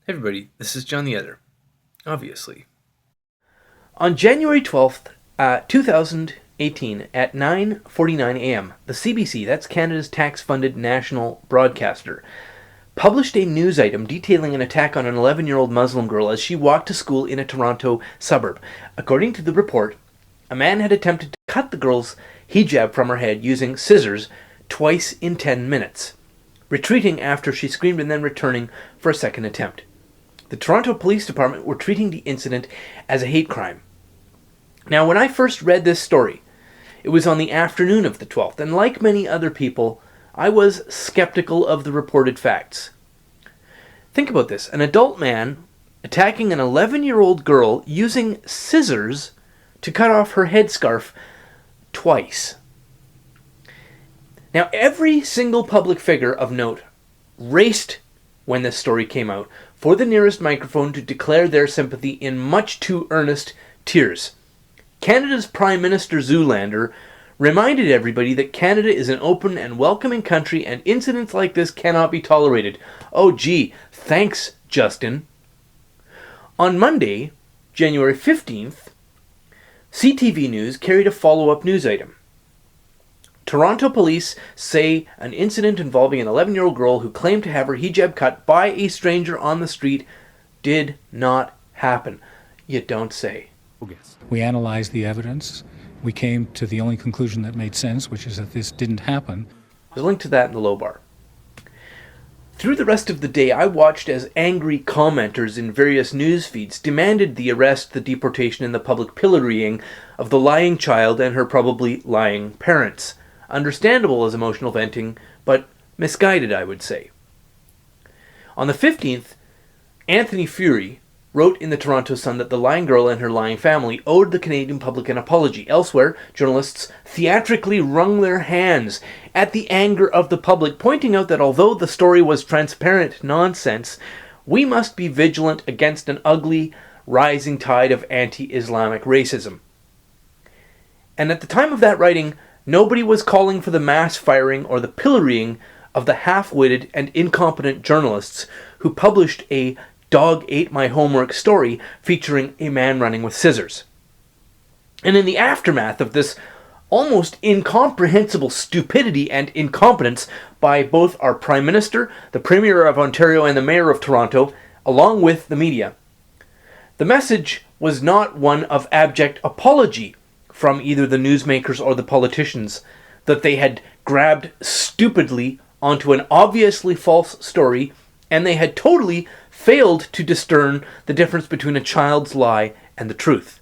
Hey everybody, this is John the Editor. Obviously. On January 12th, 2018, at 9:49 a.m., the CBC, that's Canada's tax-funded national broadcaster, published a news item detailing an attack on an 11-year-old Muslim girl as she walked to school in a Toronto suburb. According to the report, a man had attempted to cut the girl's hijab from her head using scissors twice in 10 minutes, retreating after she screamed and then returning for a second attempt. The Toronto Police Department were treating the incident as a hate crime. Now, when I first read this story, it was on the afternoon of the 12th, and like many other people, I was skeptical of the reported facts. Think about this. An adult man attacking an 11-year-old girl using scissors to cut off her headscarf twice. Now, every single public figure of note raced when this story came out for the nearest microphone to declare their sympathy in much too earnest tears. Canada's Prime Minister Zoolander reminded everybody that Canada is an open and welcoming country and incidents like this cannot be tolerated. Oh gee, thanks, Justin. On Monday, January 15th, CTV News carried a follow-up news item. Toronto police say an incident involving an 11-year-old girl who claimed to have her hijab cut by a stranger on the street did not happen. You don't say. We analyzed the evidence. We came to the only conclusion that made sense, which is that this didn't happen. There's a link to that in the low bar. Through the rest of the day, I watched as angry commenters in various news feeds demanded the arrest, the deportation, and the public pillorying of the lying child and her probably lying parents. Understandable as emotional venting, but misguided, I would say. On the 15th, Anthony Furey wrote in the Toronto Sun that the lying girl and her lying family owed the Canadian public an apology. Elsewhere, journalists theatrically wrung their hands at the anger of the public, pointing out that although the story was transparent nonsense, we must be vigilant against an ugly, rising tide of anti-Islamic racism. And at the time of that writing, nobody was calling for the mass firing or the pillorying of the half-witted and incompetent journalists who published a dog ate my homework story featuring a man running with scissors. And in the aftermath of this almost incomprehensible stupidity and incompetence by both our Prime Minister, the Premier of Ontario, and the Mayor of Toronto, along with the media, the message was not one of abject apology from either the newsmakers or the politicians that they had grabbed stupidly onto an obviously false story and they had totally failed to discern the difference between a child's lie and the truth.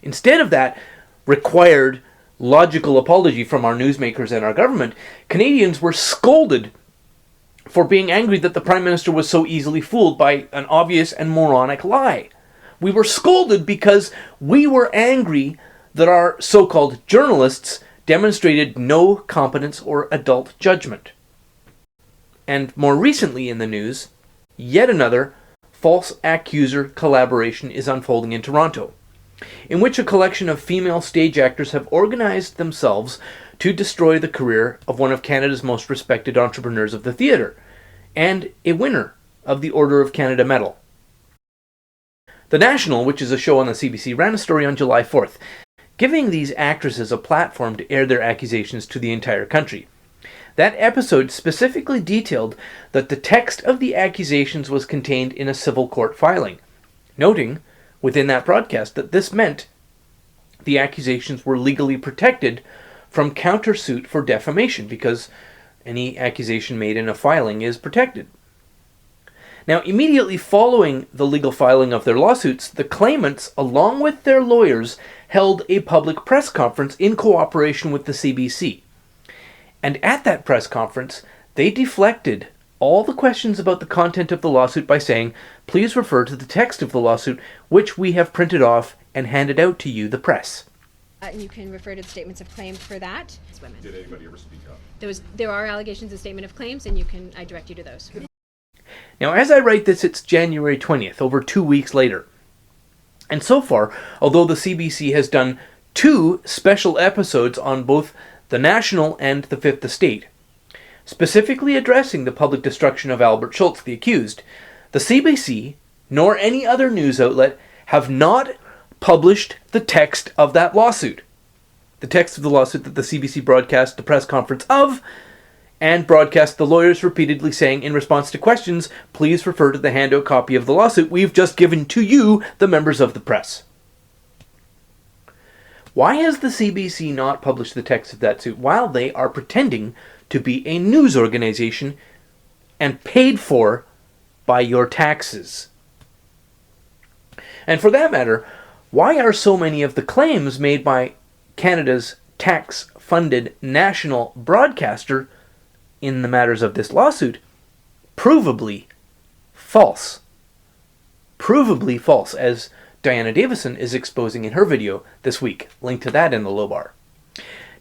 Instead of that required logical apology from our newsmakers and our government, Canadians were scolded for being angry that the Prime Minister was so easily fooled by an obvious and moronic lie. We were scolded because we were angry that our so-called journalists demonstrated no competence or adult judgment. And more recently in the news, yet another false accuser collaboration is unfolding in Toronto, in which a collection of female stage actors have organized themselves to destroy the career of one of Canada's most respected entrepreneurs of the theatre, and a winner of the Order of Canada Medal. The National, which is a show on the CBC, ran a story on July 4th, giving these actresses a platform to air their accusations to the entire country. That episode specifically detailed that the text of the accusations was contained in a civil court filing, noting within that broadcast that this meant the accusations were legally protected from countersuit for defamation, because any accusation made in a filing is protected. Now, immediately following the legal filing of their lawsuits, the claimants, along with their lawyers, held a public press conference in cooperation with the CBC. And at that press conference, they deflected all the questions about the content of the lawsuit by saying, please refer to the text of the lawsuit, which we have printed off and handed out to you, the press. And you can refer to the statements of claim for that. Women. Did anybody ever speak up? There are allegations of statement of claims, and I direct you to those. Now, as I write this, it's January 20th, over 2 weeks later. And so far, although the CBC has done 2 special episodes on both the National and the Fifth Estate, specifically addressing the public destruction of Albert Schultz, the accused, The CBC, nor any other news outlet, have not published the text of that lawsuit. The text of the lawsuit that the CBC broadcast the press conference of, and broadcast the lawyers repeatedly saying in response to questions, please refer to the handout copy of the lawsuit we've just given to you, the members of the press. Why has the CBC not published the text of that suit while they are pretending to be a news organization and paid for by your taxes? And for that matter, why are so many of the claims made by Canada's tax-funded national broadcaster in the matters of this lawsuit provably false? Provably false, as Diana Davison is exposing in her video this week. Link to that in the low bar.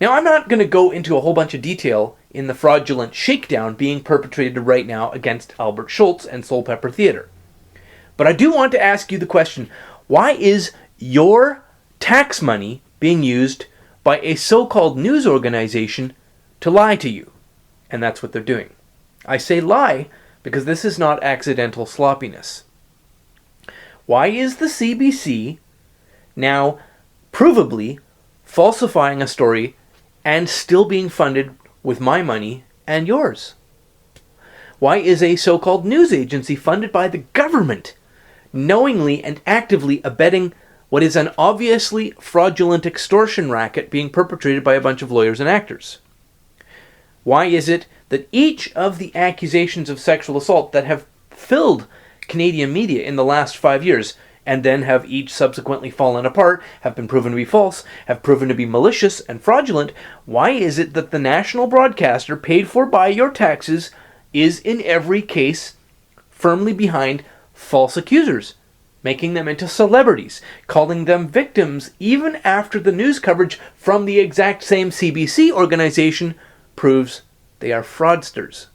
Now, I'm not going to go into a whole bunch of detail in the fraudulent shakedown being perpetrated right now against Albert Schultz and Soulpepper Theatre. But I do want to ask you the question, why is your tax money being used by a so-called news organization to lie to you? And that's what they're doing. I say lie because this is not accidental sloppiness. Why is the CBC now provably falsifying a story and still being funded with my money and yours? Why is a so-called news agency funded by the government knowingly and actively abetting what is an obviously fraudulent extortion racket being perpetrated by a bunch of lawyers and actors? Why is it that each of the accusations of sexual assault that have filled Canadian media in the last 5 years, and then have each subsequently fallen apart, have been proven to be false, have proven to be malicious and fraudulent, why is it that the national broadcaster paid for by your taxes is in every case firmly behind false accusers, making them into celebrities, calling them victims even after the news coverage from the exact same CBC organization proves they are fraudsters?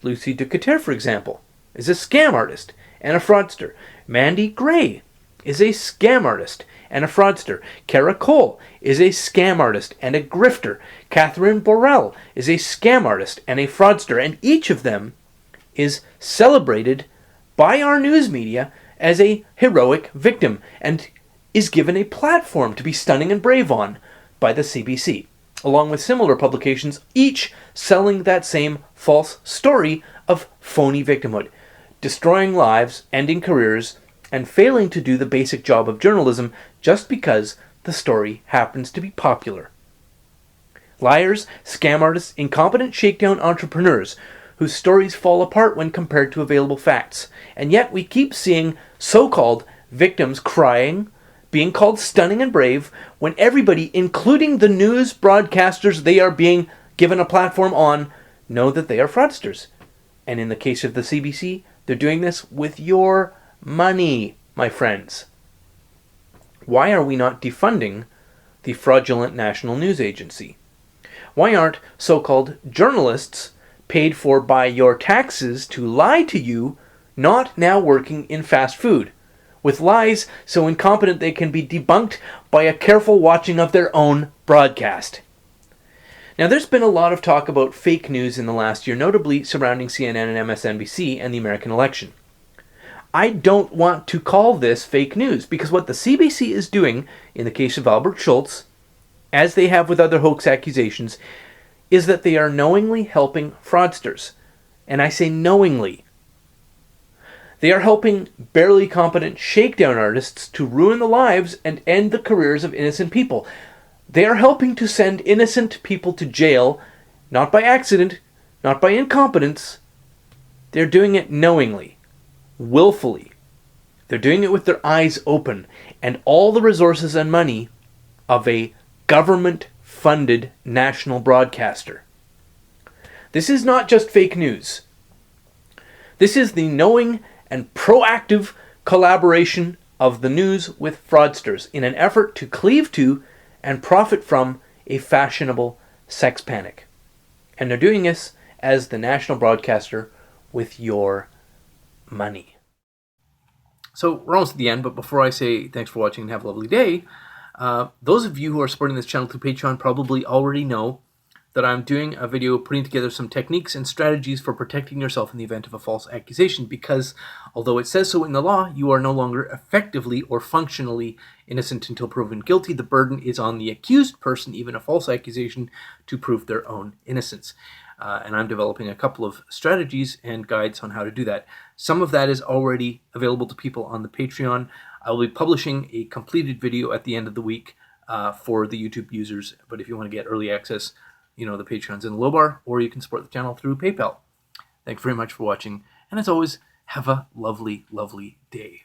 Lucy Ducater, for example, is a scam artist and a fraudster. Mandy Gray is a scam artist and a fraudster. Kara Cole is a scam artist and a grifter. Catherine Borrell is a scam artist and a fraudster. And each of them is celebrated by our news media as a heroic victim and is given a platform to be stunning and brave on by the CBC, along with similar publications, each selling that same false story of phony victimhood, destroying lives, ending careers, and failing to do the basic job of journalism just because the story happens to be popular. Liars, scam artists, incompetent shakedown entrepreneurs whose stories fall apart when compared to available facts. And yet we keep seeing so-called victims crying, being called stunning and brave, when everybody, including the news broadcasters they are being given a platform on, know that they are fraudsters. And in the case of the CBC, they're doing this with your money, my friends. Why are we not defunding the fraudulent National News Agency? Why aren't so-called journalists paid for by your taxes to lie to you not now working in fast food, with lies so incompetent they can be debunked by a careful watching of their own broadcast? Now, there's been a lot of talk about fake news in the last year, notably surrounding CNN and MSNBC and the American election. I don't want to call this fake news, because what the CBC is doing, in the case of Albert Schultz, as they have with other hoax accusations, is that they are knowingly helping fraudsters. And I say knowingly. They are helping barely competent shakedown artists to ruin the lives and end the careers of innocent people. They are helping to send innocent people to jail, not by accident, not by incompetence. They're doing it knowingly, willfully. They're doing it with their eyes open, and all the resources and money of a government-funded national broadcaster. This is not just fake news. This is the knowing and proactive collaboration of the news with fraudsters in an effort to cleave to and profit from a fashionable sex panic. And they're doing this as the national broadcaster with your money. So we're almost at the end, but before I say thanks for watching and have a lovely day, those of you who are supporting this channel through Patreon probably already know that I'm doing a video putting together some techniques and strategies for protecting yourself in the event of a false accusation, because although it says so in the law, you are no longer effectively or functionally innocent until proven guilty. The burden is on the accused person, even a false accusation, to prove their own innocence. And I'm developing a couple of strategies and guides on how to do that. Some of that is already available to people on the Patreon. I will be publishing a completed video at the end of the week for the YouTube users. But if you want to get early access, the Patreon's in the low bar, or you can support the channel through PayPal. Thanks very much for watching, and as always, have a lovely, lovely day.